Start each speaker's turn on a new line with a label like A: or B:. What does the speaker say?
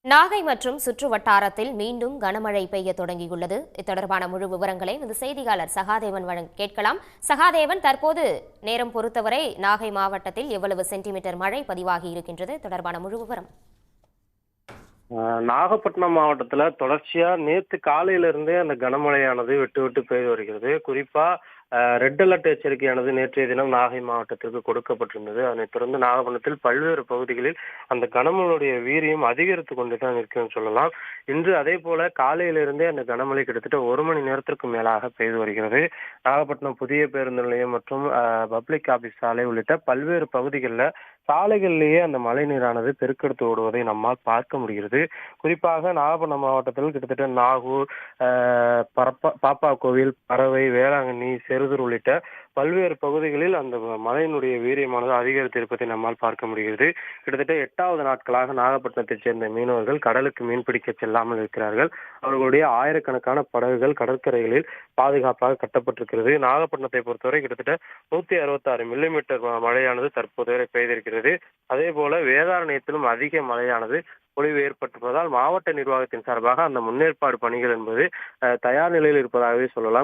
A: நாகை மற்றும் சுற்று வட்டாரத்தில் மீண்டும் கனமழை பெய்ய தொடங்கியுள்ளது. இத்தொடர்பான முழு விவரங்களை இந்த செய்தியாளர் சகாதேவன் கேட்கலாம். சகாதேவன், தற்போது நேரம் பொறுத்தவரை நாகை மாவட்டத்தில் எவ்வளவு சென்டிமீட்டர் மழை பதிவாகி இருக்கின்றது? தொடர்பான முழு விவரம்.
B: நாகப்பட்டினம் மாவட்டத்துல தொடர்ச்சியா நேத்து காலையில இருந்தே அந்த கனமழையானது விட்டு விட்டு பெய்து வருகிறது. குறிப்பா ரெட் அலர்ட் எச்சரிக்கையானது நேற்றைய தினம் நாகை மாவட்டத்திற்கு கொடுக்கப்பட்டிருந்தது. அதனைத் தொடர்ந்து நாகப்பட்டினத்தில் பல்வேறு பகுதிகளில் அந்த கனமழையுடைய வீரியம் அதிகரித்து கொண்டுதான் இருக்குன்னு சொல்லலாம். இன்று அதே போல காலையிலிருந்தே அந்த கனமழை கிட்டத்தட்ட 1 மணி நேரத்திற்கு மேலாக பெய்து வருகிறது. நாகப்பட்டினம் புதிய பேருந்து நிலையம் மற்றும் பப்ளிக் ஆபீஸ் சாலை உள்ளிட்ட பல்வேறு பகுதிகளில் சாலைகளிலேயே அந்த மழை நீரானது பெருக்கெடுத்து ஓடுவதை நம்மால் பார்க்க முடிகிறது. குறிப்பாக நாகப்பட்டினம் மாவட்டத்தில் கிட்டத்தட்ட நாகூர், பாப்பா கோவில், பறவை, வேளாங்கண்ணி, செருதூர் உள்ளிட்ட பல்வேறு பகுதிகளில் அந்த மழையினுடைய வீரியமானது அதிகரித்திருப்பதை நம்மால் பார்க்க முடிகிறது. கிட்டத்தட்ட 8வது நாட்களாக நாகப்பட்டினத்தைச் சேர்ந்த மீனவர்கள் கடலுக்கு மீன்பிடிக்க செல்லாமல் இருக்கிறார்கள். அவர்களுடைய ஆயிரக்கணக்கான படகுகள் கடற்கரைகளில் பாதுகாப்பாக கட்டப்பட்டிருக்கிறது. நாகப்பட்டினத்தை பொறுத்தவரை கிட்டத்தட்ட 166 மில்லிமீட்டர் மழையானது தற்போது வரை பெய்திருக்கிறது. அதே போல வேதாரண்யத்திலும் அதிக மழையானது பொழிவு ஏற்பட்டிருப்பதால் மாவட்ட நிர்வாகத்தின் சார்பாக அந்த முன்னேற்பாடு பணிகள் என்பது தயார் நிலையில் இருப்பதாகவே சொல்லலாம்.